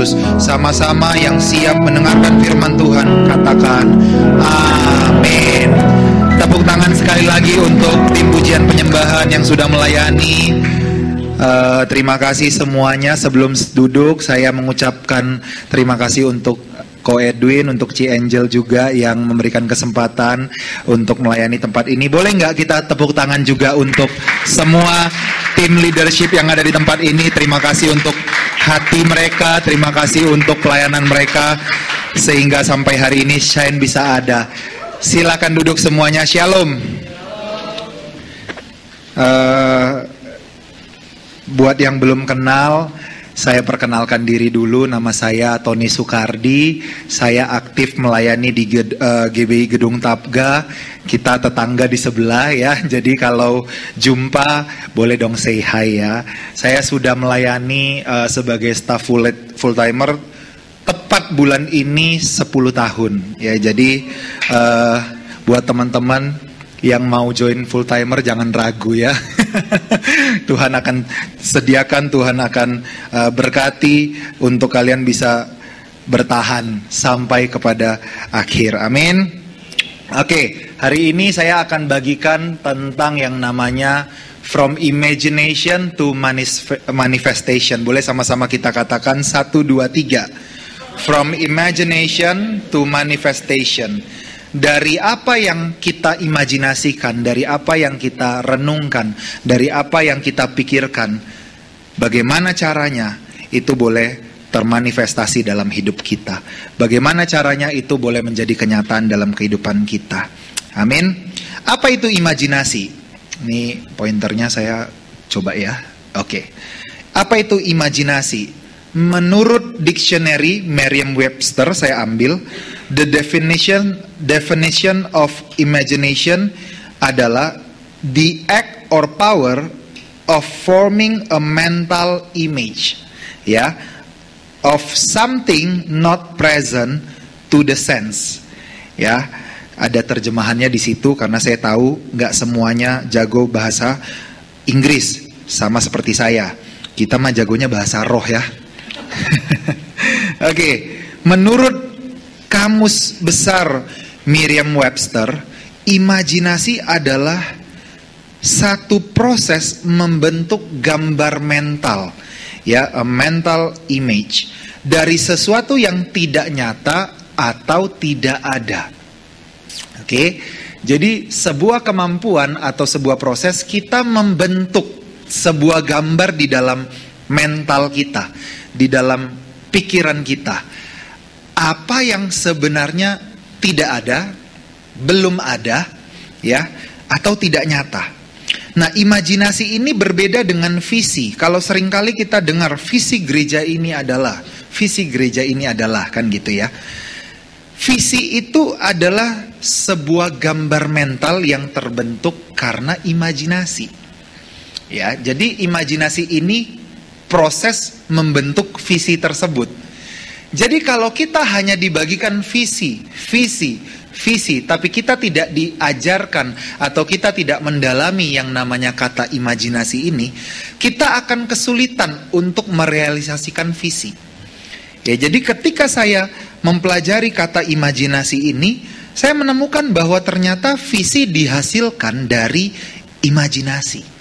Yesus. Sama-sama yang siap mendengarkan firman Tuhan, katakan amin. Tepuk tangan sekali lagi untuk tim pujian penyembahan yang sudah melayani. Terima kasih semuanya. Sebelum duduk, saya mengucapkan terima kasih untuk Ko Edwin, untuk Ci Angel juga yang memberikan kesempatan untuk melayani tempat ini. Boleh nggak kita tepuk tangan juga untuk semua tim leadership yang ada di tempat ini. Terima kasih untuk hati mereka, terima kasih untuk pelayanan mereka, sehingga sampai hari ini Shine bisa ada. Silakan duduk semuanya. Shalom. Buat yang belum kenal, saya perkenalkan diri dulu. Nama saya Tony Sukardi. Saya aktif melayani di GBI Gedung Tapga. Kita tetangga di sebelah ya. Jadi kalau jumpa boleh dong say hi ya. Saya sudah melayani sebagai staff full timer tepat bulan ini 10 tahun ya. Jadi buat teman-teman yang mau join full timer jangan ragu ya. Tuhan akan sediakan, Tuhan akan berkati untuk kalian bisa bertahan sampai kepada akhir. Amin. Oke, hari ini saya akan bagikan tentang yang namanya From Imagination to Manifestation. Boleh sama-sama kita katakan 1, 2, 3. From Imagination to Manifestation. Dari apa yang kita imajinasikan, dari apa yang kita renungkan, dari apa yang kita pikirkan, bagaimana caranya itu boleh termanifestasi dalam hidup kita. Bagaimana caranya itu boleh menjadi kenyataan dalam kehidupan kita. Amin. Apa itu imajinasi? Ini pointernya saya coba ya. Oke. Apa itu imajinasi? Menurut dictionary Merriam-Webster saya ambil, the definition of imagination adalah the act or power of forming a mental image, ya, of something not present to the sense. Ya, ada terjemahannya di situ karena saya tahu nggak semuanya jago bahasa Inggris sama seperti saya. Kita mah jagonya bahasa roh ya. Oke, menurut Kamus Besar Merriam-Webster, imajinasi adalah satu proses membentuk gambar mental, ya, a mental image dari sesuatu yang tidak nyata atau tidak ada. Oke, jadi sebuah kemampuan atau sebuah proses kita membentuk sebuah gambar di dalam mental kita, di dalam pikiran kita. Apa yang sebenarnya tidak ada, belum ada, ya, atau tidak nyata. Nah, imajinasi ini berbeda dengan visi. Kalau seringkali kita dengar visi gereja ini adalah, kan gitu ya. Visi itu adalah sebuah gambar mental yang terbentuk karena imajinasi. Ya, jadi imajinasi ini proses membentuk visi tersebut. Jadi kalau kita hanya dibagikan visi, tapi kita tidak diajarkan atau kita tidak mendalami yang namanya kata imajinasi ini, kita akan kesulitan untuk merealisasikan visi. Ya, jadi ketika saya mempelajari kata imajinasi ini, saya menemukan bahwa ternyata visi dihasilkan dari imajinasi.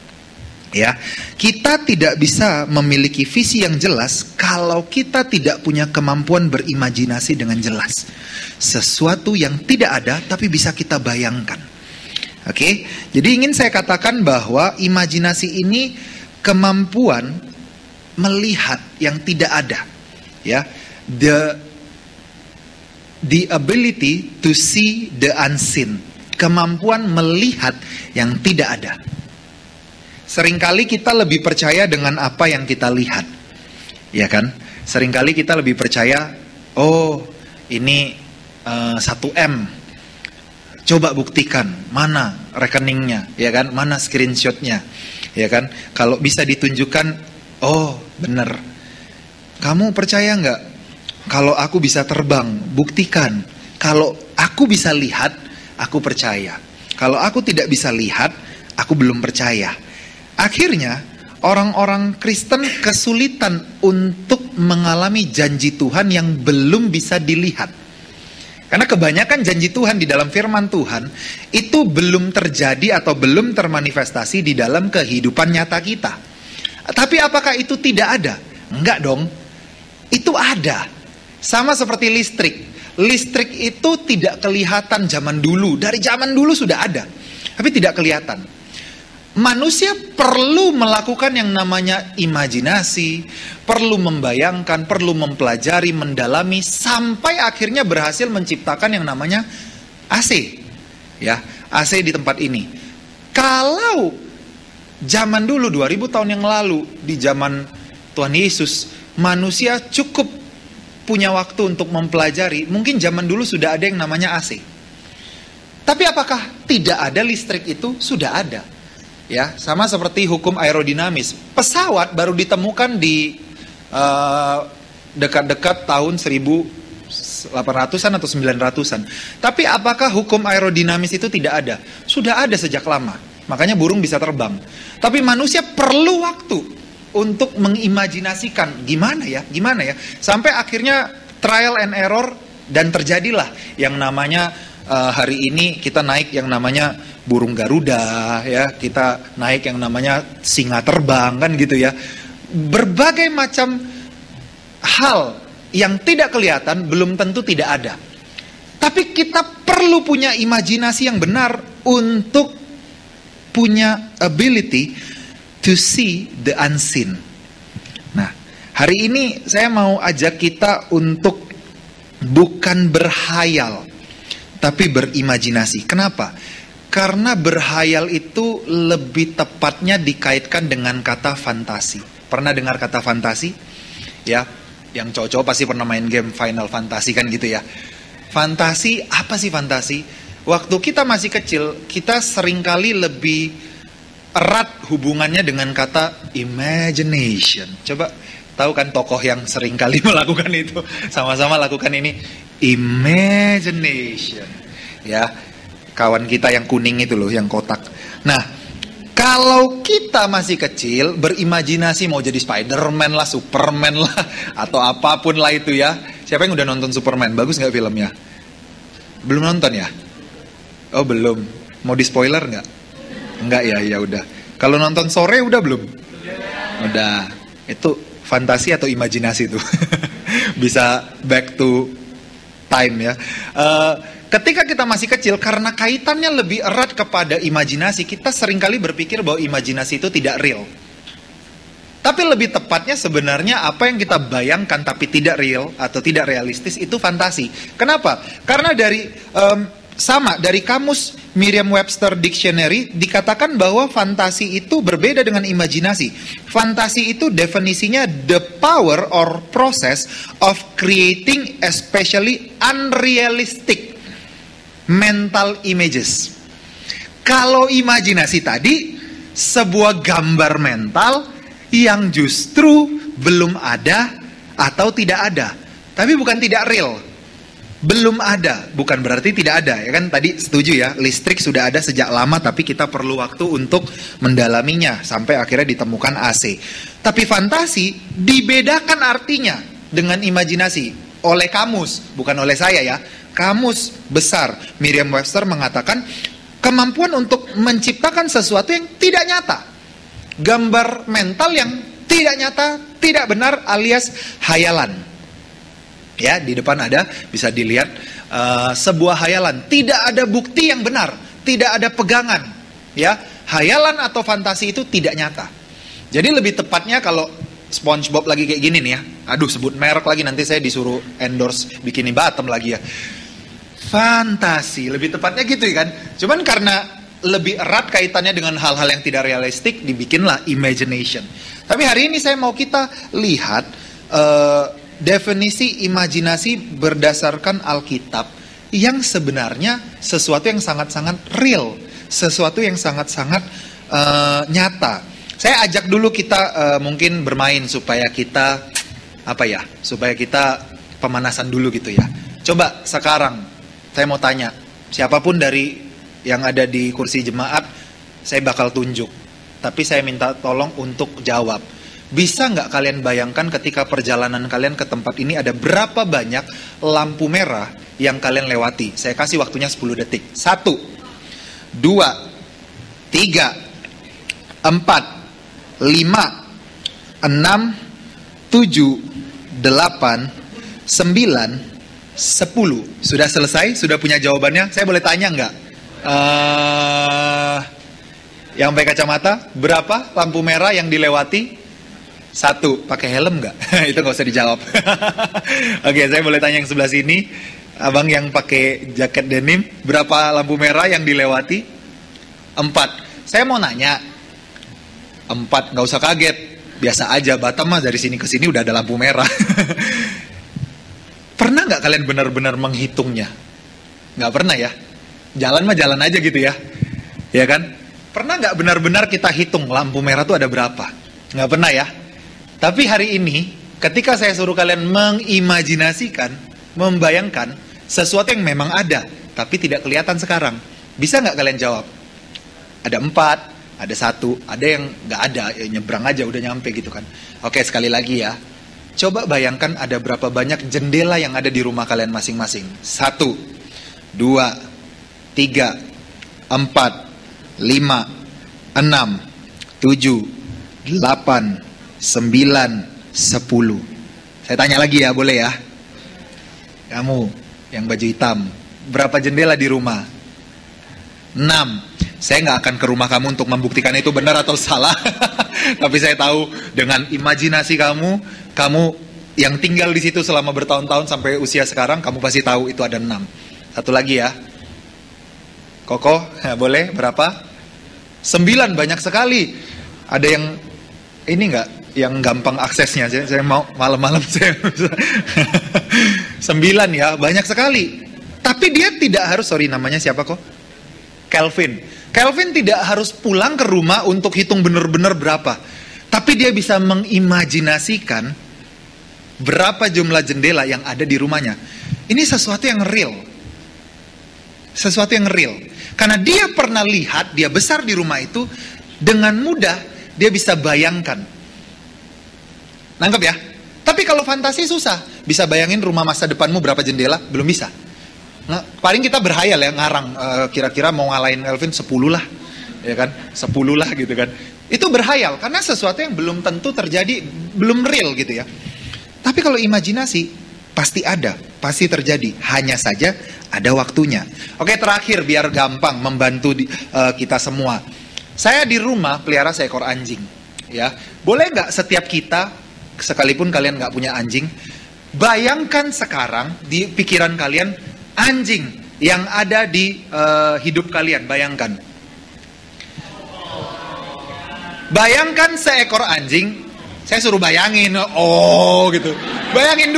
Ya, kita tidak bisa memiliki visi yang jelas kalau kita tidak punya kemampuan berimajinasi dengan jelas. Sesuatu yang tidak ada tapi bisa kita bayangkan. Oke, jadi ingin saya katakan bahwa imajinasi ini kemampuan melihat yang tidak ada. Ya, the ability to see the unseen. Kemampuan melihat yang tidak ada. Seringkali kita lebih percaya dengan apa yang kita lihat, ya kan? Seringkali kita lebih percaya, oh ini 1M, coba buktikan, mana rekeningnya, ya kan? Mana screenshotnya, ya kan? Kalau bisa ditunjukkan, oh bener. Kamu percaya nggak? Kalau aku bisa terbang, buktikan. Kalau aku bisa lihat, aku percaya. Kalau aku tidak bisa lihat, aku belum percaya. Akhirnya orang-orang Kristen kesulitan untuk mengalami janji Tuhan yang belum bisa dilihat. Karena kebanyakan janji Tuhan di dalam firman Tuhan itu belum terjadi atau belum termanifestasi di dalam kehidupan nyata kita. Tapi apakah itu tidak ada? Enggak dong. Itu ada. Sama seperti listrik. Listrik itu tidak kelihatan zaman dulu. Dari zaman dulu sudah ada. Tapi tidak kelihatan. Manusia perlu melakukan yang namanya imajinasi, perlu membayangkan, perlu mempelajari, mendalami, sampai akhirnya berhasil menciptakan yang namanya AC. Ya, AC di tempat ini. Kalau zaman dulu 2000 tahun yang lalu, di zaman Tuhan Yesus, manusia cukup punya waktu untuk mempelajari, mungkin zaman dulu sudah ada yang namanya AC. Tapi apakah tidak ada listrik itu? Sudah ada. Ya, sama seperti hukum aerodinamis. Pesawat baru ditemukan di dekat-dekat tahun 1800-an atau 900-an. Tapi apakah hukum aerodinamis itu tidak ada? Sudah ada sejak lama. Makanya burung bisa terbang. Tapi manusia perlu waktu untuk mengimajinasikan gimana ya. Sampai akhirnya trial and error dan terjadilah yang namanya hari ini kita naik yang namanya burung Garuda, ya, kita naik yang namanya singa terbang, kan gitu ya. Berbagai macam hal yang tidak kelihatan belum tentu tidak ada. Tapi kita perlu punya imajinasi yang benar untuk punya ability to see the unseen. Nah, hari ini saya mau ajak kita untuk bukan berhayal, tapi berimajinasi. Kenapa? Karena berhayal itu lebih tepatnya dikaitkan dengan kata fantasi. Pernah dengar kata fantasi? Ya, yang cowok-cowok pasti pernah main game Final Fantasy kan gitu ya. Fantasi, apa sih fantasi? Waktu kita masih kecil, kita seringkali lebih erat hubungannya dengan kata imagination. Coba, tahu kan tokoh yang seringkali melakukan itu? Sama-sama lakukan ini. Imagination. Ya, kawan kita yang kuning itu loh, yang kotak. Nah, kalau kita masih kecil, berimajinasi mau jadi Spider-Man lah, Superman lah, atau apapun lah itu ya. Siapa yang udah nonton Superman? Bagus nggak filmnya? Belum nonton ya? Oh belum. Mau di spoiler nggak? Nggak ya, ya udah. Kalau nonton sore udah belum? Udah. Itu fantasi atau imajinasi tuh? Bisa back to time ya. Ketika kita masih kecil, karena kaitannya lebih erat kepada imajinasi, kita seringkali berpikir bahwa imajinasi itu tidak real. Tapi lebih tepatnya sebenarnya apa yang kita bayangkan tapi tidak real atau tidak realistis itu fantasi. Kenapa? Karena dari kamus Merriam-Webster Dictionary dikatakan bahwa fantasi itu berbeda dengan imajinasi. Fantasi itu definisinya the power or process of creating especially unrealistic mental images. Kalau imajinasi tadi sebuah gambar mental yang justru belum ada atau tidak ada. Tapi bukan tidak real. Belum ada, bukan berarti tidak ada. Ya kan tadi setuju ya, listrik sudah ada sejak lama tapi kita perlu waktu untuk mendalaminya sampai akhirnya ditemukan AC. Tapi fantasi dibedakan artinya dengan imajinasi oleh kamus, bukan oleh saya ya. Kamus besar Merriam-Webster mengatakan kemampuan untuk menciptakan sesuatu yang tidak nyata. Gambar mental yang tidak nyata, tidak benar alias hayalan. Ya, di depan ada, bisa dilihat sebuah hayalan. Tidak ada bukti yang benar, tidak ada pegangan. Ya, hayalan atau fantasi itu tidak nyata. Jadi lebih tepatnya kalau SpongeBob lagi kayak gini nih ya. Aduh, sebut merek lagi nanti saya disuruh endorse Bikini Bottom lagi ya. Fantasi, lebih tepatnya gitu ya kan. Cuman karena lebih erat kaitannya dengan hal-hal yang tidak realistik, dibikinlah imagination. Tapi hari ini saya mau kita lihat definisi imajinasi berdasarkan Alkitab yang sebenarnya sesuatu yang sangat-sangat real, sesuatu yang sangat-sangat nyata. Saya ajak dulu kita mungkin bermain supaya kita supaya kita pemanasan dulu gitu ya. Coba sekarang saya mau tanya, siapapun dari yang ada di kursi jemaat, saya bakal tunjuk. tapi saya minta tolong untuk jawab. Bisa nggak kalian bayangkan ketika perjalanan kalian ke tempat ini ada berapa banyak lampu merah yang kalian lewati? Saya kasih waktunya 10 detik. 1, 2, 3, 4, 5, 6, 7, 8, 9, 10. Sudah selesai? Sudah punya jawabannya? Saya boleh tanya nggak? Yang pakai kacamata, berapa lampu merah yang dilewati? 1, pakai helm nggak? Itu nggak usah dijawab. Oke, saya boleh tanya yang sebelah sini, abang yang pakai jaket denim, berapa lampu merah yang dilewati? 4. Saya mau nanya, 4, nggak usah kaget, biasa aja, Batam mah dari sini ke sini udah ada lampu merah. Pernah nggak kalian benar-benar menghitungnya? Nggak pernah ya? Jalan mah jalan aja gitu ya, ya kan? Pernah nggak benar-benar kita hitung lampu merah tuh ada berapa? Nggak pernah ya? Tapi hari ini, ketika saya suruh kalian mengimajinasikan, membayangkan sesuatu yang memang ada, tapi tidak kelihatan sekarang. Bisa nggak kalian jawab? Ada 4, ada 1, ada yang nggak ada, ya nyebrang aja udah nyampe gitu kan. Oke, sekali lagi ya. Coba bayangkan ada berapa banyak jendela yang ada di rumah kalian masing-masing. 1, 2, 3, 4, 5, 6, 7, 8, 9, 10. Saya tanya lagi ya, boleh ya? Kamu yang baju hitam, berapa jendela di rumah? 6. Saya nggak akan ke rumah kamu untuk membuktikan itu benar atau salah. Tapi saya tahu dengan imajinasi kamu yang tinggal di situ selama bertahun-tahun sampai usia sekarang, kamu pasti tahu itu ada 6. Satu lagi ya. Koko, boleh berapa? 9, banyak sekali. Ada yang ini nggak? Yang gampang aksesnya, saya mau malam-malam saya 9 ya, banyak sekali. Tapi dia tidak harus, namanya siapa kok? Kelvin tidak harus pulang ke rumah untuk hitung benar-benar berapa. Tapi dia bisa mengimajinasikan berapa jumlah jendela yang ada di rumahnya. Ini sesuatu yang real. Sesuatu yang real. Karena dia pernah lihat, dia besar di rumah itu, dengan mudah dia bisa bayangkan. Nangkep ya? Tapi kalau fantasi susah. Bisa bayangin rumah masa depanmu berapa jendela? Belum bisa. Nah, paling kita berhayal ya, ngarang. Kira-kira mau ngalahin Elvin 10 lah. Ya kan? 10 lah gitu kan. Itu berhayal. Karena sesuatu yang belum tentu terjadi. Belum real gitu ya. Tapi kalau imajinasi, pasti ada. Pasti terjadi. Hanya saja ada waktunya. Oke, terakhir biar gampang membantu kita semua. Saya di rumah pelihara seekor anjing. Ya, boleh nggak setiap kita, sekalipun kalian nggak punya anjing, bayangkan sekarang di pikiran kalian anjing yang ada di hidup kalian. Bayangkan seekor anjing. Saya suruh bayangin, gitu. Bayangin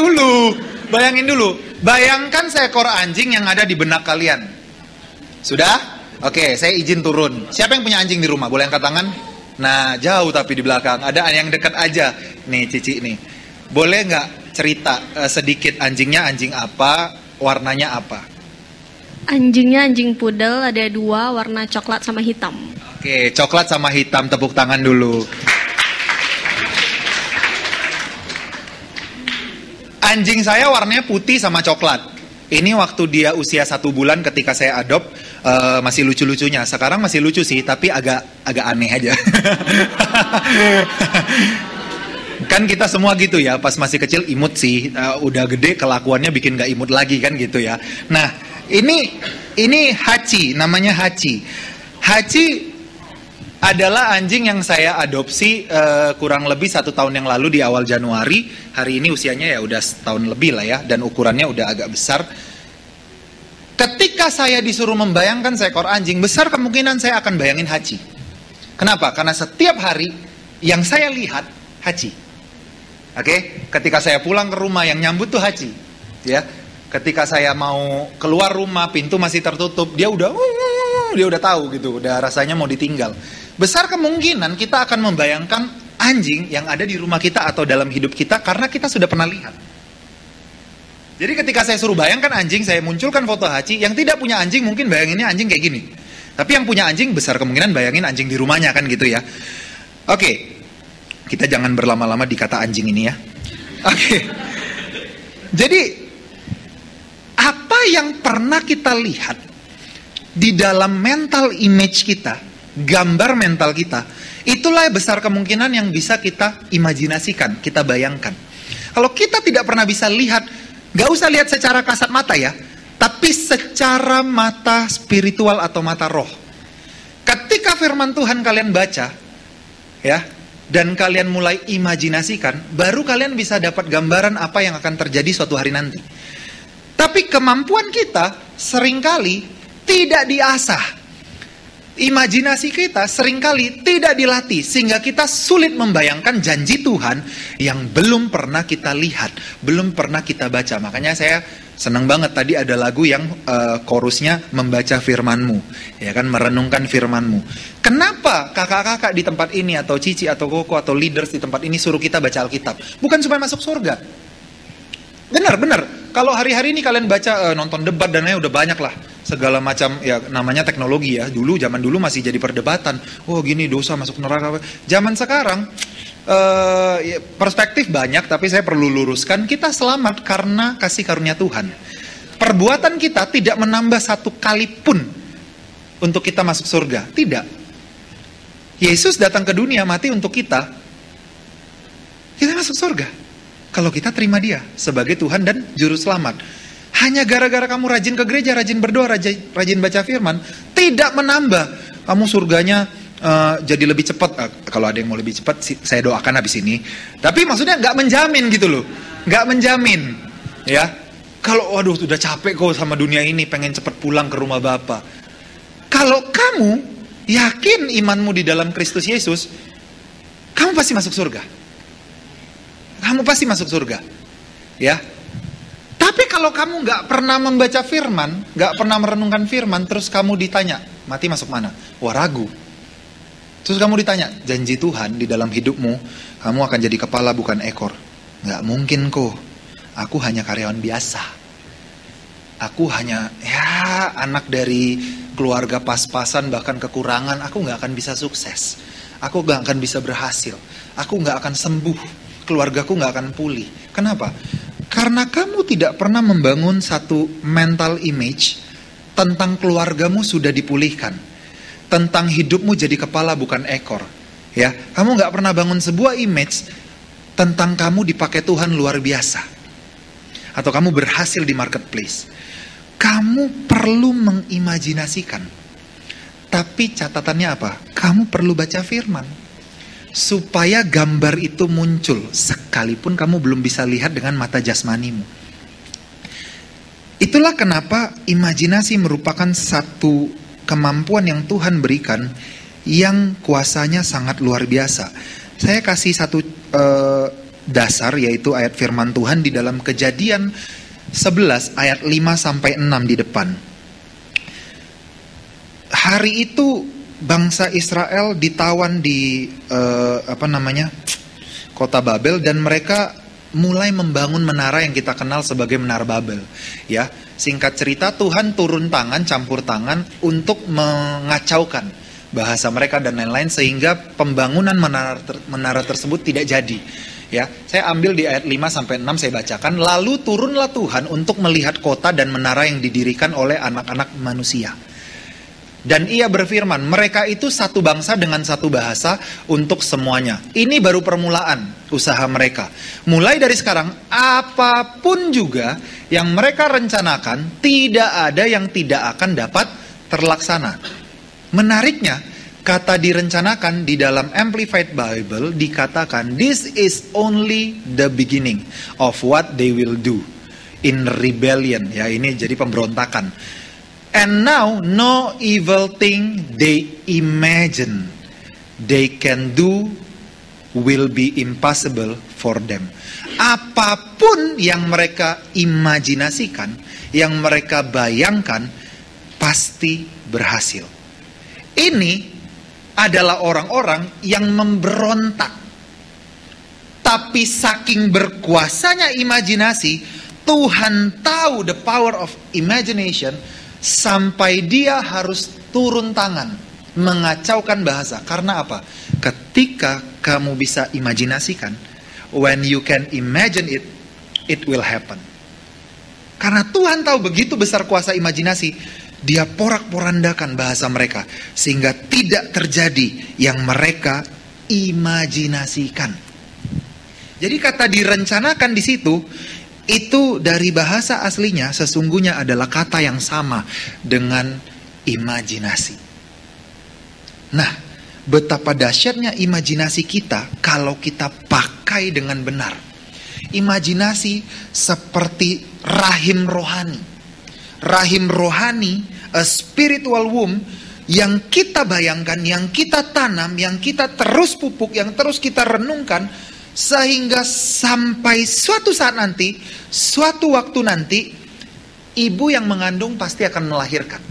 dulu. Bayangkan seekor anjing yang ada di benak kalian. Sudah? Oke, saya izin turun. Siapa yang punya anjing di rumah? Boleh angkat tangan? Nah, jauh tapi di belakang. Ada yang dekat aja. Nih, Cici nih. Boleh nggak cerita sedikit anjingnya anjing apa, warnanya apa? Anjingnya anjing pudel, ada 2, warna coklat sama hitam. Oke, coklat sama hitam, tepuk tangan dulu. Anjing saya warnanya putih sama coklat. Ini waktu dia usia 1 bulan ketika saya adopt, masih lucu-lucunya. Sekarang masih lucu sih, tapi agak aneh aja. Kan kita semua gitu ya, pas masih kecil imut sih, udah gede kelakuannya bikin gak imut lagi kan gitu ya. Nah, ini Hachi, namanya Hachi. Hachi adalah anjing yang saya adopsi kurang lebih 1 tahun yang lalu di awal Januari. Hari ini usianya ya udah setahun lebih lah ya, dan ukurannya udah agak besar. Ketika saya disuruh membayangkan seekor anjing, besar kemungkinan saya akan bayangin Hachi. Kenapa? Karena setiap hari yang saya lihat Hachi. Oke, ketika saya pulang ke rumah yang nyambut tuh Hachi. Ya, ketika saya mau keluar rumah, pintu masih tertutup, dia udah tahu gitu, udah rasanya mau ditinggal. Besar kemungkinan kita akan membayangkan anjing yang ada di rumah kita atau dalam hidup kita karena kita sudah pernah lihat. Jadi ketika saya suruh bayangkan anjing, saya munculkan foto Hachi. Yang tidak punya anjing mungkin bayanginnya anjing kayak gini. Tapi yang punya anjing besar kemungkinan bayangin anjing di rumahnya kan gitu ya. Oke, kita jangan berlama-lama di kata anjing ini ya. Oke. Jadi apa yang pernah kita lihat di dalam mental image kita, gambar mental kita, itulah besar kemungkinan yang bisa kita imajinasikan, kita bayangkan. Kalau kita tidak pernah bisa lihat, gak usah lihat secara kasat mata ya, tapi secara mata spiritual atau mata roh. Ketika firman Tuhan kalian baca, ya, dan kalian mulai imajinasikan, baru kalian bisa dapat gambaran apa yang akan terjadi suatu hari nanti. Tapi kemampuan kita seringkali tidak diasah. Imajinasi kita seringkali tidak dilatih, sehingga kita sulit membayangkan janji Tuhan yang belum pernah kita lihat, belum pernah kita baca. Makanya saya senang banget tadi ada lagu yang chorusnya membaca firman-Mu, ya kan, merenungkan firman-Mu. Kenapa kakak-kakak di tempat ini atau Cici atau Koko atau leaders di tempat ini suruh kita baca Alkitab? Bukan supaya masuk surga. Benar. Kalau hari-hari ini kalian baca nonton debat dan lain udah banyak lah segala macam ya, namanya teknologi ya. Zaman dulu masih jadi perdebatan. Oh gini dosa masuk neraka. Zaman sekarang perspektif banyak, tapi saya perlu luruskan, kita selamat karena kasih karunia Tuhan. Perbuatan kita tidak menambah satu kali pun untuk kita masuk surga. Tidak. Yesus datang ke dunia mati untuk kita masuk surga. Kalau kita terima dia sebagai Tuhan dan Juru Selamat. Hanya gara-gara kamu rajin ke gereja, rajin berdoa, rajin baca firman, tidak menambah kamu surganya jadi lebih cepat. Kalau ada yang mau lebih cepat, saya doakan habis ini. Tapi maksudnya nggak menjamin gitu loh, nggak menjamin. Ya, kalau waduh sudah capek kok sama dunia ini, pengen cepat pulang ke rumah Bapa. Kalau kamu yakin imanmu di dalam Kristus Yesus, kamu pasti masuk surga. Kamu pasti masuk surga, ya. Tapi kalau kamu nggak pernah membaca firman, nggak pernah merenungkan firman, terus kamu ditanya, mati masuk mana? Wah, ragu. Terus kamu ditanya, janji Tuhan di dalam hidupmu, kamu akan jadi kepala bukan ekor. Nggak mungkin kok. Aku hanya karyawan biasa. Aku hanya anak dari keluarga pas-pasan bahkan kekurangan. Aku nggak akan bisa sukses. Aku nggak akan bisa berhasil. Aku nggak akan sembuh. Keluargaku nggak akan pulih. Kenapa? Karena kamu tidak pernah membangun satu mental image tentang keluargamu sudah dipulihkan, tentang hidupmu jadi kepala bukan ekor. Ya, kamu nggak pernah bangun sebuah image tentang kamu dipakai Tuhan luar biasa, atau kamu berhasil di marketplace. Kamu perlu mengimajinasikan. Tapi catatannya apa? Kamu perlu baca firman. Supaya gambar itu muncul, sekalipun kamu belum bisa lihat dengan mata jasmanimu. Itulah kenapa imajinasi merupakan satu kemampuan yang Tuhan berikan, yang kuasanya sangat luar biasa. Saya kasih satu dasar, yaitu ayat firman Tuhan di dalam Kejadian 11 ayat 5-6 di depan. Hari itu bangsa Israel ditawan di kota Babel, dan mereka mulai membangun menara yang kita kenal sebagai Menara Babel. Ya, singkat cerita Tuhan turun tangan, campur tangan untuk mengacaukan bahasa mereka dan lain-lain, sehingga pembangunan menara tersebut tidak jadi. Ya, saya ambil di ayat 5-6 saya bacakan. Lalu turunlah Tuhan untuk melihat kota dan menara yang didirikan oleh anak-anak manusia. Dan ia berfirman, mereka itu satu bangsa dengan satu bahasa untuk semuanya. Ini baru permulaan usaha mereka. Mulai dari sekarang, apapun juga yang mereka rencanakan, tidak ada yang tidak akan dapat terlaksana. Menariknya, kata direncanakan di dalam Amplified Bible dikatakan, this is only the beginning of what they will do in rebellion. Ya, ini jadi pemberontakan. And now no evil thing they imagine they can do will be impossible for them. Apapun yang mereka imajinasikan, yang mereka bayangkan, pasti berhasil. Ini adalah orang-orang yang memberontak. Tapi saking berkuasanya imajinasi, Tuhan tahu the power of imagination, sampai dia harus turun tangan, mengacaukan bahasa. Karena apa? Ketika kamu bisa imajinasikan, when you can imagine it, it will happen. Karena Tuhan tahu begitu besar kuasa imajinasi, Dia porak-porandakan bahasa mereka sehingga tidak terjadi yang mereka imajinasikan. Jadi kata direncanakan di situ, itu dari bahasa aslinya sesungguhnya adalah kata yang sama dengan imajinasi. Nah, betapa dahsyatnya imajinasi kita kalau kita pakai dengan benar. Imajinasi seperti rahim rohani. Rahim rohani, a spiritual womb, yang kita bayangkan, yang kita tanam, yang kita terus pupuk, yang terus kita renungkan, sehingga sampai suatu saat nanti, suatu waktu nanti, ibu yang mengandung pasti akan melahirkan.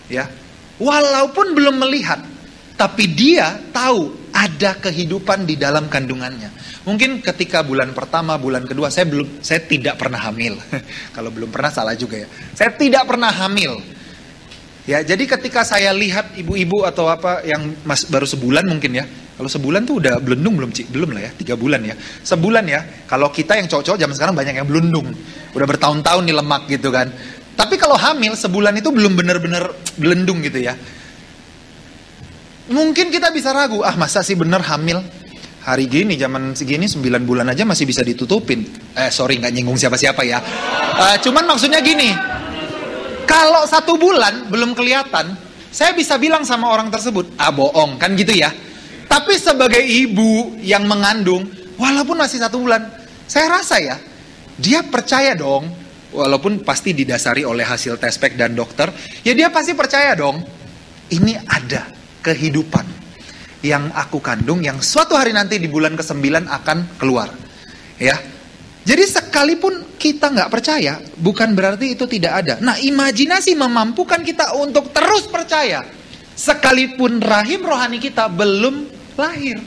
Ya, walaupun belum melihat, tapi dia tahu ada kehidupan di dalam kandungannya. Mungkin ketika bulan pertama, bulan kedua, saya tidak pernah hamil. Kalau belum pernah salah juga ya. Saya tidak pernah hamil. Ya, jadi ketika saya lihat ibu-ibu atau apa yang baru sebulan mungkin ya. Kalau sebulan tuh udah belendung belum, Cik? Belum lah ya, 3 bulan ya. Sebulan ya. Kalau kita yang cowok-cowok zaman sekarang banyak yang belendung. Udah bertahun-tahun nih lemak gitu kan. Tapi kalau hamil sebulan itu belum benar-benar belendung gitu ya. Mungkin kita bisa ragu, masa sih bener hamil? Hari gini, zaman segini 9 bulan aja masih bisa ditutupin. Sorry, nggak nyinggung siapa-siapa ya. Cuman maksudnya gini, kalau 1 bulan belum kelihatan, saya bisa bilang sama orang tersebut, bohong, kan gitu ya. Tapi sebagai ibu yang mengandung, walaupun masih 1 bulan, saya rasa ya, dia percaya dong, walaupun pasti didasari oleh hasil tes pack dan dokter, ya dia pasti percaya dong, ini ada kehidupan yang aku kandung, yang suatu hari nanti di bulan ke-9 akan keluar. Ya, jadi sekalipun kita nggak percaya, bukan berarti itu tidak ada. Nah, imajinasi memampukan kita untuk terus percaya, sekalipun rahim rohani kita belum lahir.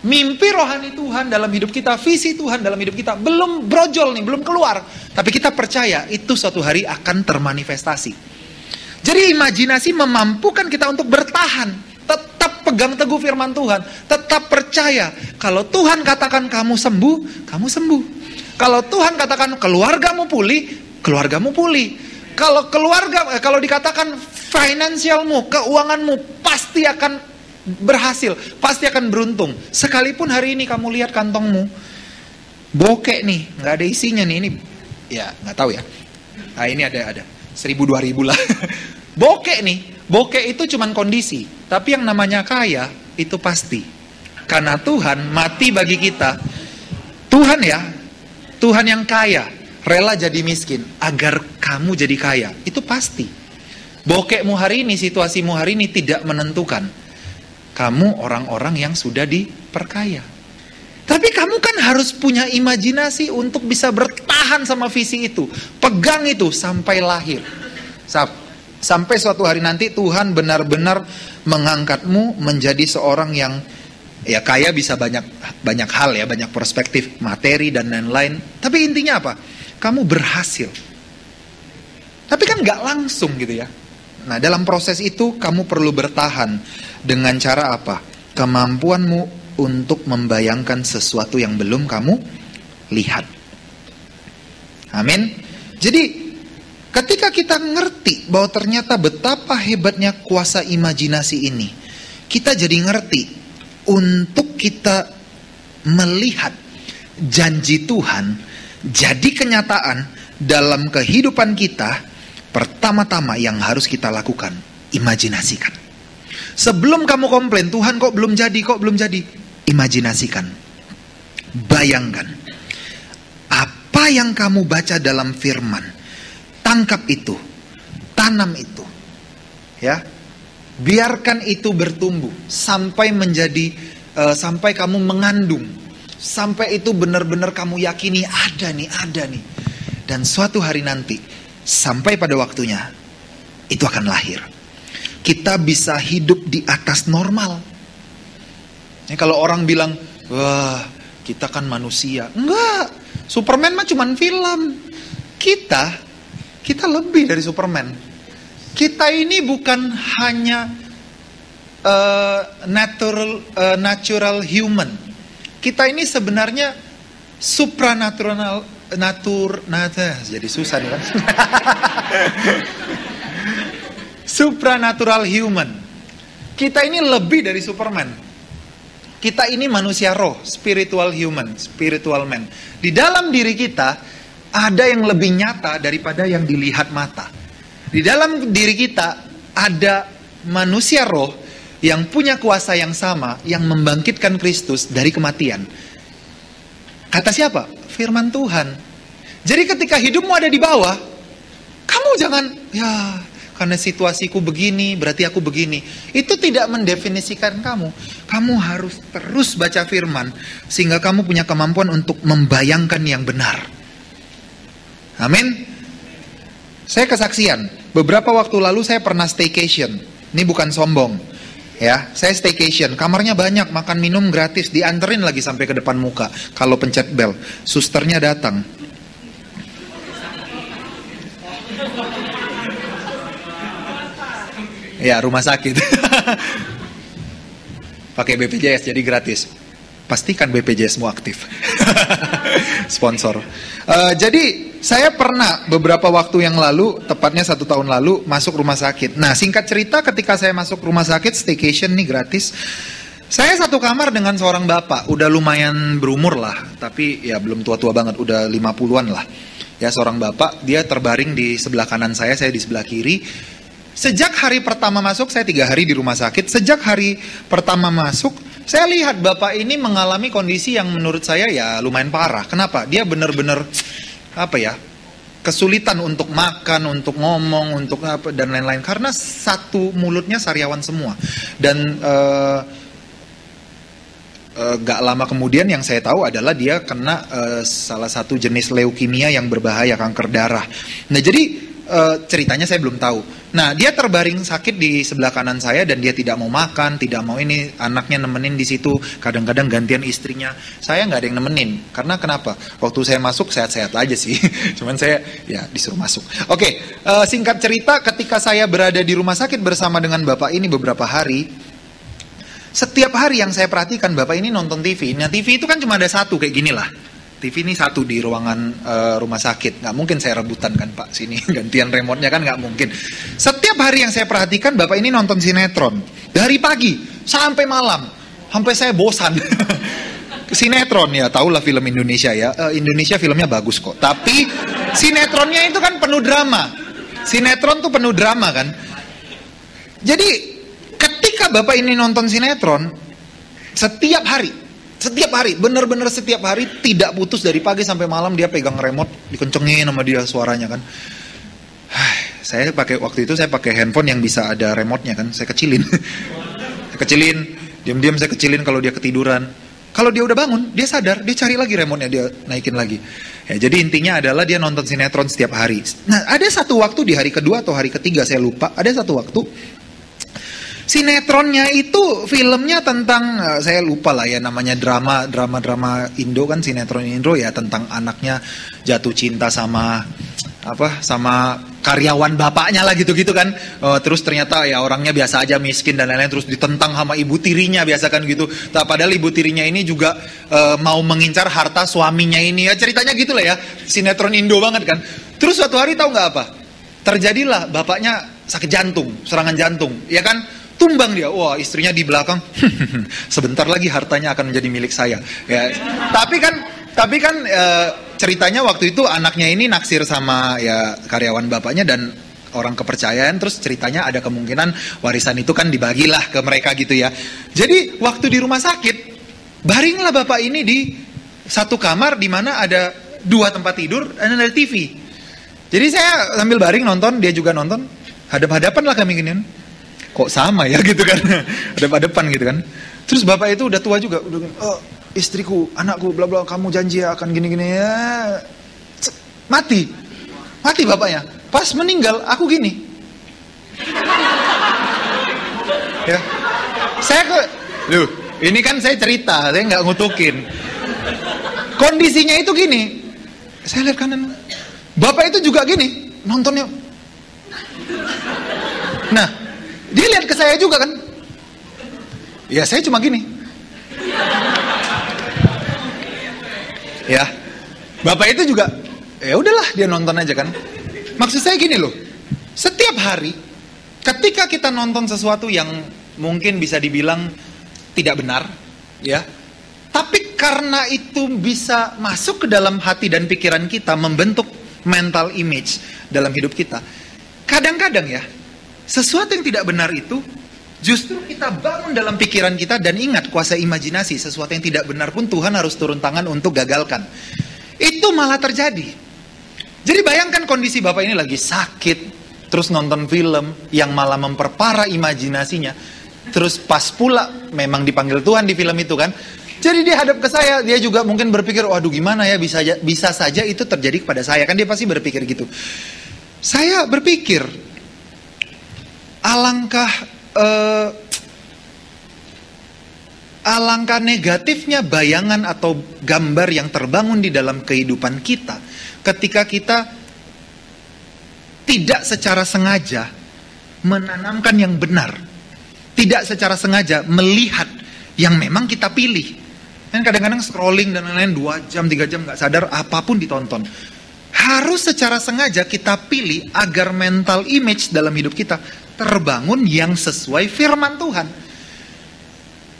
Mimpi rohani Tuhan dalam hidup kita, visi Tuhan dalam hidup kita belum brojol nih, belum keluar. Tapi kita percaya itu suatu hari akan termanifestasi. Jadi imajinasi memampukan kita untuk bertahan, tetap pegang teguh firman Tuhan, tetap percaya kalau Tuhan katakan kamu sembuh, kamu sembuh. Kalau Tuhan katakan keluargamu pulih, keluargamu pulih. Kalau dikatakan finansialmu, keuanganmu pasti akan berhasil, pasti akan beruntung. Sekalipun hari ini kamu lihat kantongmu bokek nih, nggak ada isinya nih, ini ya nggak tahu ya. Nah, ini ada 1.000-2.000 lah. Bokek nih, bokek itu cuman kondisi, tapi yang namanya kaya itu pasti. Karena Tuhan mati bagi kita. Tuhan ya, Tuhan yang kaya, rela jadi miskin agar kamu jadi kaya. Itu pasti. Bokekmu hari ini, situasimu hari ini tidak menentukan. Kamu orang-orang yang sudah diperkaya. Tapi kamu kan harus punya imajinasi untuk bisa bertahan sama visi itu. Pegang itu sampai lahir. Sampai suatu hari nanti Tuhan benar-benar mengangkatmu menjadi seorang yang ya kaya, bisa banyak hal ya, banyak perspektif, materi dan lain-lain. Tapi intinya apa? Kamu berhasil. Tapi kan nggak langsung gitu ya. Nah, dalam proses itu kamu perlu bertahan dengan cara apa? Kemampuanmu untuk membayangkan sesuatu yang belum kamu lihat. Amin. Jadi ketika kita ngerti bahwa ternyata betapa hebatnya kuasa imajinasi ini, kita jadi ngerti untuk kita melihat janji Tuhan jadi kenyataan dalam kehidupan kita. Pertama-tama yang harus kita lakukan, imajinasikan. Sebelum kamu komplain, Tuhan kok belum jadi, imajinasikan. Bayangkan apa yang kamu baca dalam firman. Tangkap itu, tanam itu, ya, biarkan itu bertumbuh sampai menjadi, sampai kamu mengandung, sampai itu benar-benar kamu yakini ada nih, dan suatu hari nanti, sampai pada waktunya, itu akan lahir. Kita bisa hidup di atas normal. Ya, kalau orang bilang, wah, kita kan manusia, enggak, Superman mah cuman film. Kita lebih dari Superman. kita ini bukan hanya natural human. Kita ini sebenarnya supranatural, jadi susah nih kan. Supranatural human. Kita ini lebih dari Superman. Kita ini manusia roh, spiritual human, spiritual man. Di dalam diri kita ada yang lebih nyata daripada yang dilihat mata. Di dalam diri kita ada manusia roh yang punya kuasa yang sama, yang membangkitkan Kristus dari kematian. Kata siapa? Firman Tuhan. Jadi ketika hidupmu ada di bawah, kamu jangan, ya karena situasiku begini, berarti aku begini. Itu tidak mendefinisikan kamu. Kamu harus terus baca firman, sehingga kamu punya kemampuan untuk membayangkan yang benar. Amin. Saya kesaksian, beberapa waktu lalu saya pernah staycation. Ini bukan sombong. Ya, saya staycation, kamarnya banyak, makan minum gratis, dianterin lagi sampai ke depan muka. Kalau pencet bel, susternya datang. Ya, rumah sakit. Pakai BPJS jadi gratis. Pastikan BPJS-mu aktif. Sponsor. Jadi saya pernah beberapa waktu yang lalu, tepatnya 1 tahun lalu, masuk rumah sakit. Nah, singkat cerita, ketika saya masuk rumah sakit, staycation nih gratis. Saya satu kamar dengan seorang bapak, udah lumayan berumur lah, tapi ya belum tua-tua banget, udah 50-an lah. Ya, seorang bapak, dia terbaring di sebelah kanan saya di sebelah kiri. Sejak hari pertama masuk, saya 3 hari di rumah sakit. Sejak hari pertama masuk, saya lihat bapak ini mengalami kondisi yang menurut saya ya lumayan parah. Kenapa? Dia benar-benar kesulitan untuk makan, untuk ngomong, untuk apa dan lain-lain. Karena satu mulutnya sariawan semua. Dan gak lama kemudian yang saya tahu adalah dia kena salah satu jenis leukemia yang berbahaya, kanker darah. Nah, jadi ceritanya saya belum tahu. Nah, dia terbaring sakit di sebelah kanan saya dan dia tidak mau makan, tidak mau ini, anaknya nemenin di situ, kadang-kadang gantian istrinya. Saya nggak ada yang nemenin, karena kenapa? Waktu saya masuk sehat-sehat aja sih, cuman saya ya disuruh masuk. Oke, singkat cerita, ketika saya berada di rumah sakit bersama dengan bapak ini beberapa hari, setiap hari yang saya perhatikan bapak ini nonton TV. Nah, TV itu kan cuma ada satu kayak gini lah. TV ini satu di ruangan rumah sakit. Nggak mungkin saya rebutan kan Pak, sini gantian remote-nya kan nggak mungkin. Setiap hari yang saya perhatikan bapak ini nonton sinetron. Dari pagi sampai malam. Sampai saya bosan. Sinetron ya, tahulah film Indonesia ya. Indonesia filmnya bagus kok. Tapi sinetronnya itu kan penuh drama. Sinetron tuh penuh drama kan. Jadi ketika bapak ini nonton sinetron, setiap hari, benar-benar setiap hari, tidak putus dari pagi sampai malam dia pegang remote, dikencengin sama dia suaranya kan. Waktu itu saya pakai handphone yang bisa ada remote-nya kan, saya kecilin. Diam-diam saya kecilin kalau dia ketiduran. Kalau dia udah bangun, dia sadar, dia cari lagi remote-nya, dia naikin lagi. Ya, jadi intinya adalah dia nonton sinetron setiap hari. Nah, ada satu waktu di hari kedua atau hari ketiga saya lupa, ada satu waktu sinetronnya itu filmnya tentang, saya lupa lah ya namanya, drama Indo kan, sinetron Indo ya, tentang anaknya jatuh cinta sama karyawan bapaknya lah gitu-gitu kan. Terus ternyata ya orangnya biasa aja, miskin dan lain-lain, terus ditentang sama ibu tirinya biasa kan gitu. Padahal ibu tirinya ini juga mau mengincar harta suaminya ini ya, ceritanya gitu lah ya, sinetron Indo banget kan. Terus suatu hari tahu nggak apa? Terjadilah bapaknya sakit jantung, serangan jantung, ya kan? Tumbang dia, wah istrinya di belakang, sebentar lagi hartanya akan menjadi milik saya. Ya, tapi kan ceritanya waktu itu anaknya ini naksir sama ya karyawan bapaknya dan orang kepercayaan, terus ceritanya ada kemungkinan warisan itu kan dibagilah ke mereka gitu ya. Jadi waktu di rumah sakit, baringlah bapak ini di satu kamar di mana ada 2 tempat tidur dan ada TV. Jadi saya sambil baring nonton, dia juga nonton, hadap-hadapan lah kami gini. Kok sama ya gitu kan, hadap-hadapan gitu kan. Terus bapak itu udah tua juga, udah istriku, anakku, bla bla, kamu janji ya akan gini-gini ya. Mati bapaknya. Pas meninggal, aku gini. Ya, ini kan saya cerita, saya nggak ngutukin. Kondisinya itu gini, saya lihat kanan, bapak itu juga gini, nontonnya. Nah, dia lihat ke saya juga kan. Ya saya cuma gini. Ya, bapak itu juga, ya udahlah dia nonton aja kan. Maksud saya gini loh, setiap hari ketika kita nonton sesuatu yang mungkin bisa dibilang tidak benar, ya, tapi karena itu bisa masuk ke dalam hati dan pikiran kita, membentuk mental image dalam hidup kita. Kadang-kadang ya, sesuatu yang tidak benar itu justru kita bangun dalam pikiran kita, dan ingat kuasa imajinasi, sesuatu yang tidak benar pun Tuhan harus turun tangan untuk gagalkan. Itu malah terjadi. Jadi bayangkan kondisi bapak ini lagi sakit, terus nonton film yang malah memperparah imajinasinya. Terus pas pula memang dipanggil Tuhan di film itu kan. Jadi dia hadap ke saya, dia juga mungkin berpikir, waduh gimana ya, bisa saja itu terjadi kepada saya. Kan dia pasti berpikir gitu. Saya berpikir, alangkah negatifnya bayangan atau gambar yang terbangun di dalam kehidupan kita ketika kita tidak secara sengaja menanamkan yang benar, tidak secara sengaja melihat yang memang kita pilih. Kan kadang-kadang scrolling dan lain-lain 2 jam, 3 jam gak sadar apapun ditonton. Harus secara sengaja kita pilih agar mental image dalam hidup kita terbangun yang sesuai firman Tuhan.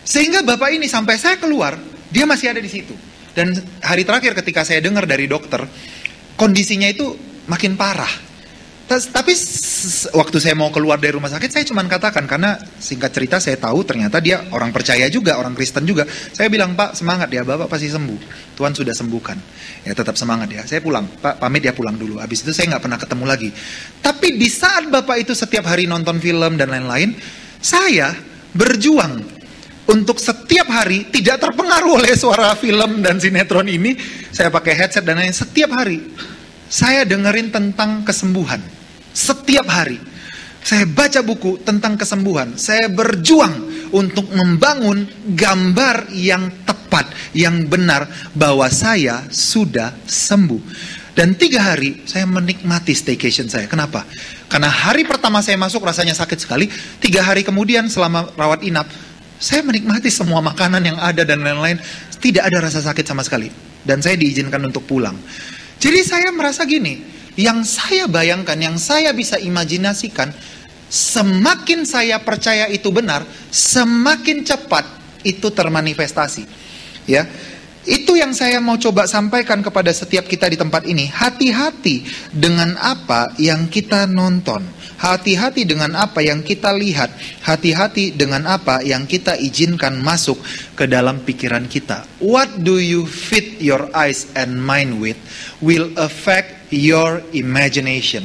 Sehingga bapak ini sampai saya keluar, dia masih ada di situ. Dan hari terakhir ketika saya dengar dari dokter, kondisinya itu makin parah. Tapi waktu saya mau keluar dari rumah sakit, saya cuma katakan, karena singkat cerita saya tahu ternyata dia orang percaya juga, orang Kristen juga. Saya bilang, Pak semangat ya, Bapak pasti sembuh. Tuhan sudah sembuhkan. Ya tetap semangat ya. Saya pulang, Pak pamit ya pulang dulu. Habis itu saya nggak pernah ketemu lagi. Tapi di saat Bapak itu setiap hari nonton film dan lain-lain, saya berjuang untuk setiap hari tidak terpengaruh oleh suara film dan sinetron ini. Saya pakai headset dan lain-lain. Setiap hari saya dengerin tentang kesembuhan. Setiap hari saya baca buku tentang kesembuhan. Saya berjuang untuk membangun gambar yang tepat, yang benar, bahwa saya sudah sembuh. Dan 3 hari saya menikmati staycation saya. Kenapa? Karena hari pertama saya masuk rasanya sakit sekali. 3 hari kemudian selama rawat inap, saya menikmati semua makanan yang ada dan lain-lain. Tidak ada rasa sakit sama sekali. Dan saya diizinkan untuk pulang. Jadi saya merasa gini, yang saya bayangkan, yang saya bisa imajinasikan, semakin saya percaya itu benar, semakin cepat itu termanifestasi. Ya, itu yang saya mau coba sampaikan kepada setiap kita di tempat ini. Hati-hati dengan apa yang kita nonton, hati-hati dengan apa yang kita lihat, hati-hati dengan apa yang kita izinkan masuk ke dalam pikiran kita. What do you feed your eyes and mind with will affect your imagination.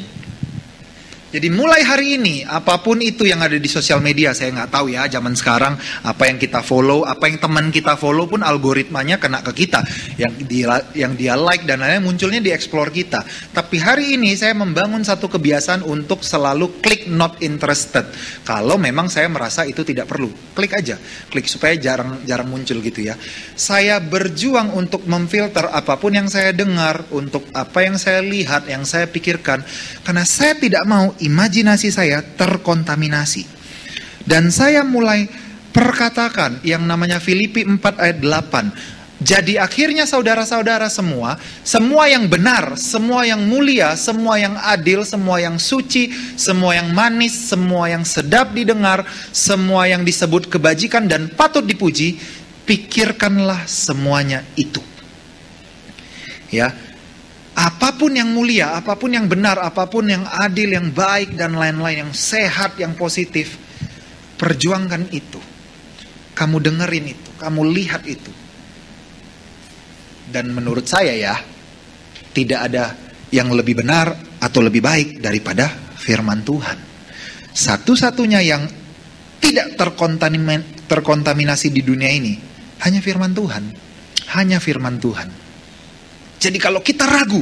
Jadi mulai hari ini, apapun itu yang ada di sosial media, saya nggak tahu ya zaman sekarang, apa yang kita follow, apa yang teman kita follow pun algoritmanya kena ke kita. Yang dia like dan lain-lain munculnya di explore kita. Tapi hari ini saya membangun satu kebiasaan untuk selalu klik not interested. Kalau memang saya merasa itu tidak perlu, klik aja. Klik supaya jarang muncul gitu ya. Saya berjuang untuk memfilter apapun yang saya dengar, untuk apa yang saya lihat, yang saya pikirkan. Karena saya tidak mau imajinasi saya terkontaminasi. Dan saya mulai perkatakan yang namanya Filipi 4 ayat 8. Jadi akhirnya saudara-saudara semua yang benar, semua yang mulia, semua yang adil, semua yang suci, semua yang manis, semua yang sedap didengar, semua yang disebut kebajikan dan patut dipuji, pikirkanlah semuanya itu. Ya. Apapun yang mulia, apapun yang benar, apapun yang adil, yang baik, dan lain-lain, yang sehat, yang positif, perjuangkan itu. Kamu dengerin itu, kamu lihat itu. Dan menurut saya ya, tidak ada yang lebih benar atau lebih baik daripada firman Tuhan. Satu-satunya yang tidak terkontaminasi di dunia ini, hanya firman Tuhan. Hanya firman Tuhan. Jadi kalau kita ragu,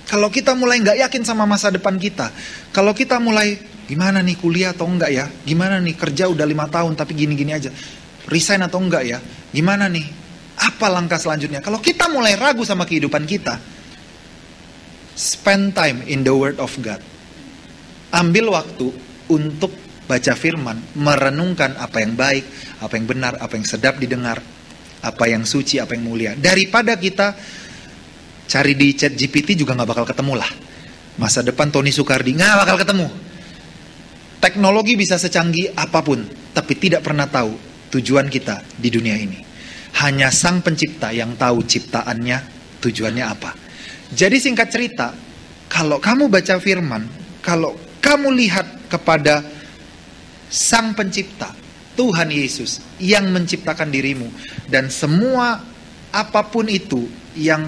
kalau kita mulai nggak yakin sama masa depan kita, kalau kita mulai gimana nih kuliah atau enggak ya, gimana nih kerja udah 5 tahun tapi gini-gini aja, resign atau enggak ya, gimana nih, apa langkah selanjutnya? Kalau kita mulai ragu sama kehidupan kita, spend time in the word of God. Ambil waktu untuk baca firman, merenungkan apa yang baik, apa yang benar, apa yang sedap didengar, apa yang suci, apa yang mulia. Daripada kita cari di ChatGPT juga gak bakal ketemu lah. Masa depan Tony Soekardi gak bakal ketemu. Teknologi bisa secanggih apapun, tapi tidak pernah tahu tujuan kita di dunia ini. Hanya Sang Pencipta yang tahu ciptaannya, tujuannya apa. Jadi singkat cerita, kalau kamu baca firman, kalau kamu lihat kepada Sang Pencipta, Tuhan Yesus yang menciptakan dirimu, dan semua apapun itu yang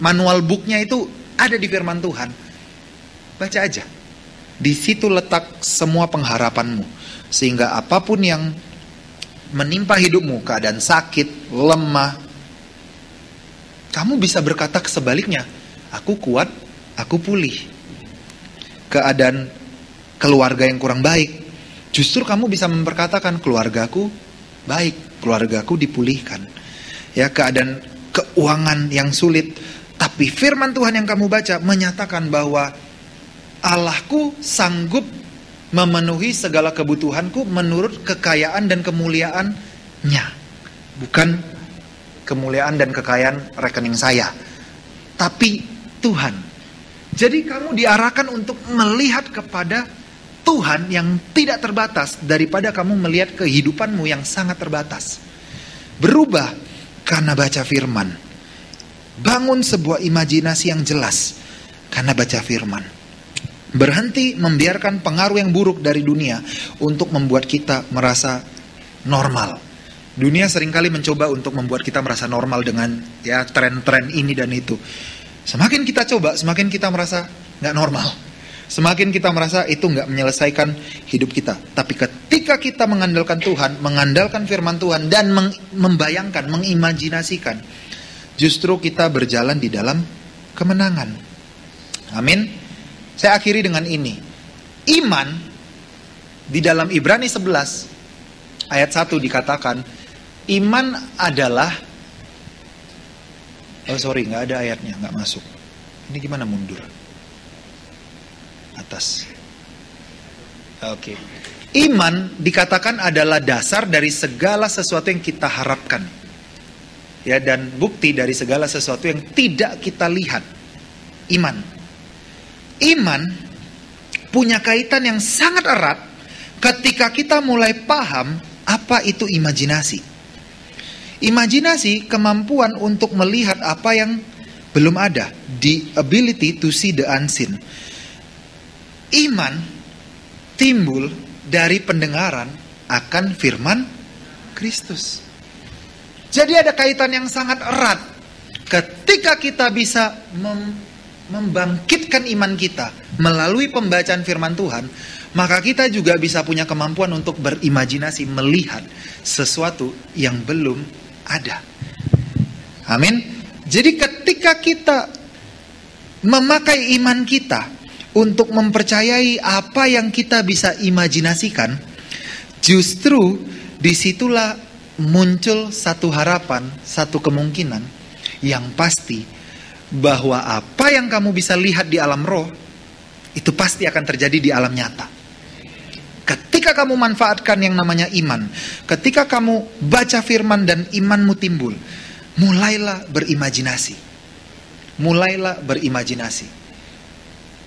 manual booknya itu ada di firman Tuhan, baca aja. Di situ letak semua pengharapanmu, sehingga apapun yang menimpa hidupmu, keadaan sakit, lemah, kamu bisa berkata sebaliknya, aku kuat, aku pulih. Keadaan keluarga yang kurang baik, justru kamu bisa memperkatakan, keluargaku baik, keluargaku dipulihkan. Ya, keadaan keuangan yang sulit, tapi firman Tuhan yang kamu baca menyatakan bahwa Allahku sanggup memenuhi segala kebutuhanku menurut kekayaan dan kemuliaan-Nya. Bukan kemuliaan dan kekayaan rekening saya, tapi Tuhan. Jadi kamu diarahkan untuk melihat kepada Tuhan yang tidak terbatas daripada kamu melihat kehidupanmu yang sangat terbatas. Berubah karena baca firman. Bangun sebuah imajinasi yang jelas karena baca firman. Berhenti membiarkan pengaruh yang buruk dari dunia untuk membuat kita merasa normal. Dunia seringkali mencoba untuk membuat kita merasa normal dengan ya tren-tren ini dan itu. Semakin kita coba, semakin kita merasa nggak normal. Semakin kita merasa itu nggak menyelesaikan hidup kita. Tapi ketika kita mengandalkan Tuhan, mengandalkan firman Tuhan, dan membayangkan, mengimajinasikan, justru kita berjalan di dalam kemenangan. Amin. Saya akhiri dengan ini. Iman di dalam Ibrani 11 ayat 1 dikatakan, iman adalah, nggak ada ayatnya, nggak masuk. Ini gimana mundur? Atas. Oke. Iman dikatakan adalah dasar dari segala sesuatu yang kita harapkan. Ya, dan bukti dari segala sesuatu yang tidak kita lihat. Iman punya kaitan yang sangat erat ketika kita mulai paham apa itu imajinasi. Imajinasi kemampuan untuk melihat apa yang belum ada, the ability to see the unseen. Iman timbul dari pendengaran akan firman Kristus. Jadi ada kaitan yang sangat erat. Ketika kita bisa membangkitkan iman kita melalui pembacaan firman Tuhan, maka kita juga bisa punya kemampuan untuk berimajinasi, melihat sesuatu yang belum ada. Amin. Jadi ketika kita memakai iman kita untuk mempercayai apa yang kita bisa imajinasikan, justru disitulah muncul satu harapan, satu kemungkinan yang pasti, bahwa apa yang kamu bisa lihat di alam roh, itu pasti akan terjadi di alam nyata. Ketika kamu manfaatkan yang namanya iman, ketika kamu baca firman dan imanmu timbul, mulailah berimajinasi. Mulailah berimajinasi.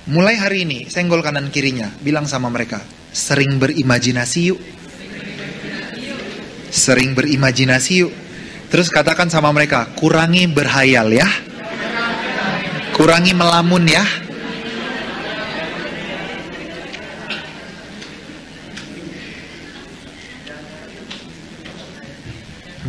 Mulai hari ini, senggol kanan kirinya, bilang sama mereka, sering berimajinasi yuk. Sering berimajinasi yuk. Terus katakan sama mereka, kurangi berhayal ya. Kurangi melamun ya.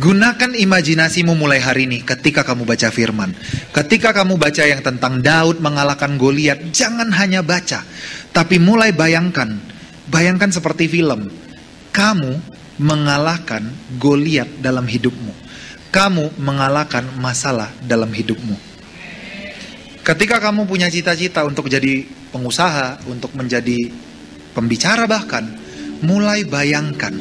Gunakan imajinasimu mulai hari ini ketika kamu baca firman. Ketika kamu baca yang tentang Daud mengalahkan Goliat, jangan hanya baca, tapi mulai bayangkan. Bayangkan seperti film. Kamu mengalahkan Goliat dalam hidupmu. Kamu mengalahkan masalah dalam hidupmu. Ketika kamu punya cita-cita untuk jadi pengusaha, untuk menjadi pembicara bahkan, mulai bayangkan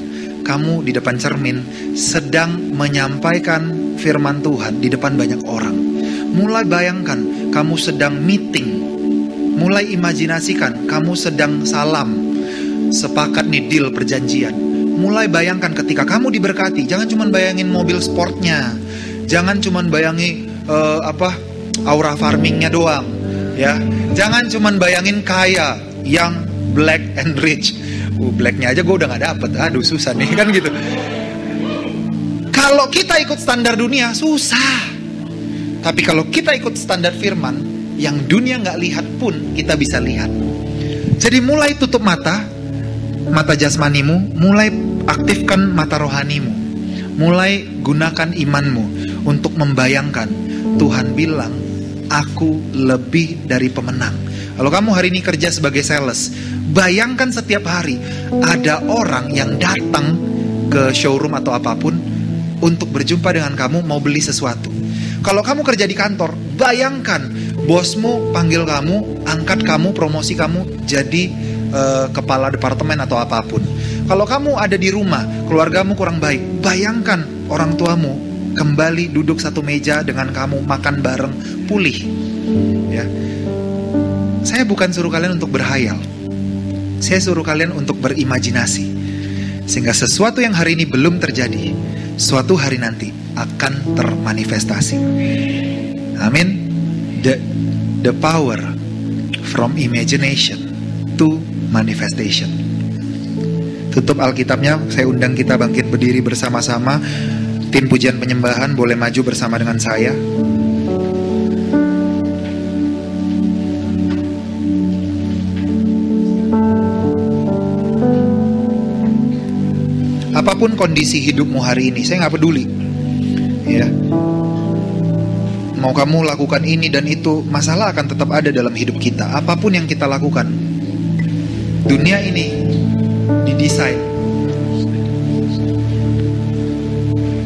kamu di depan cermin sedang menyampaikan firman Tuhan di depan banyak orang. Mulai bayangkan kamu sedang meeting, mulai imajinasikan kamu sedang salam, sepakat nih deal perjanjian. Mulai bayangkan ketika kamu diberkati, jangan cuma bayangin mobil sportnya, jangan cuma bayangi aura farmingnya doang, ya. Jangan cuma bayangin kaya yang black and rich. Blacknya aja gue udah nggak dapet, aduh susah nih kan gitu. Kalau kita ikut standar dunia susah. Tapi kalau kita ikut standar firman, yang dunia nggak lihat pun kita bisa lihat. Jadi mulai tutup mata jasmanimu, mulai aktifkan mata rohanimu, mulai gunakan imanmu untuk membayangkan Tuhan bilang, aku lebih dari pemenang. Kalau kamu hari ini kerja sebagai sales, bayangkan setiap hari ada orang yang datang ke showroom atau apapun untuk berjumpa dengan kamu, mau beli sesuatu. Kalau kamu kerja di kantor, bayangkan bosmu panggil kamu, angkat kamu, promosi kamu jadi kepala departemen atau apapun. Kalau kamu ada di rumah, keluargamu kurang baik, bayangkan orang tuamu kembali duduk satu meja dengan kamu, makan bareng, pulih. Ya. Saya bukan suruh kalian untuk berhayal. Saya suruh kalian untuk berimajinasi. Sehingga sesuatu yang hari ini belum terjadi, suatu hari nanti akan termanifestasi. Amin. The power from imagination to manifestation. Tutup Alkitabnya, saya undang kita bangkit berdiri bersama-sama. Tim pujian penyembahan boleh maju bersama dengan saya. Apapun kondisi hidupmu hari ini, saya nggak peduli, ya. Mau kamu lakukan ini dan itu, masalah akan tetap ada dalam hidup kita. Apapun yang kita lakukan, dunia ini didesain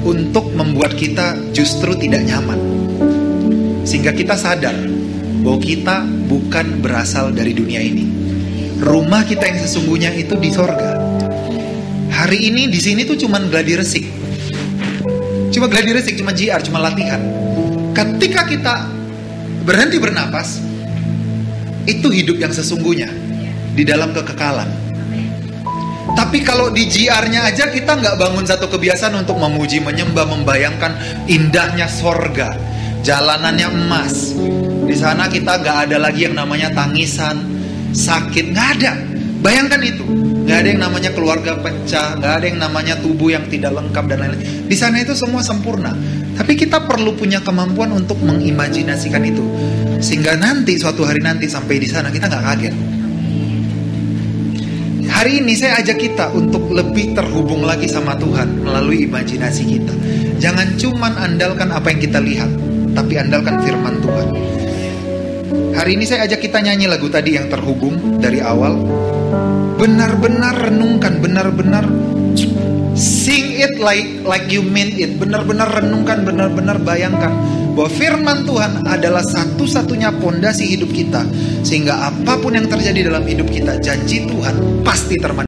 untuk membuat kita justru tidak nyaman, sehingga kita sadar bahwa kita bukan berasal dari dunia ini. Rumah kita yang sesungguhnya itu di sorga. Hari ini di sini tuh cuma gladi resik, cuma GR, cuma latihan. Ketika kita berhenti bernapas, itu hidup yang sesungguhnya di dalam kekekalan. Tapi kalau di GR-nya aja kita nggak bangun satu kebiasaan untuk memuji, menyembah, membayangkan indahnya sorga, jalanannya emas. Di sana kita nggak ada lagi yang namanya tangisan, sakit, nggak ada. Bayangkan itu. Nggak ada yang namanya keluarga pecah, nggak ada yang namanya tubuh yang tidak lengkap dan lain-lain. Di sana itu semua sempurna. Tapi kita perlu punya kemampuan untuk mengimajinasikan itu, sehingga nanti suatu hari nanti sampai di sana kita nggak kaget. Hari ini saya ajak kita untuk lebih terhubung lagi sama Tuhan melalui imajinasi kita. Jangan cuman andalkan apa yang kita lihat, tapi andalkan firman Tuhan. Hari ini saya ajak kita nyanyi lagu tadi yang terhubung dari awal. Benar-benar renungkan, benar-benar sing it like you mean it. Benar-benar renungkan, benar-benar bayangkan bahwa firman Tuhan adalah satu-satunya pondasi hidup kita, sehingga apapun yang terjadi dalam hidup kita, janji Tuhan pasti termanifestasi.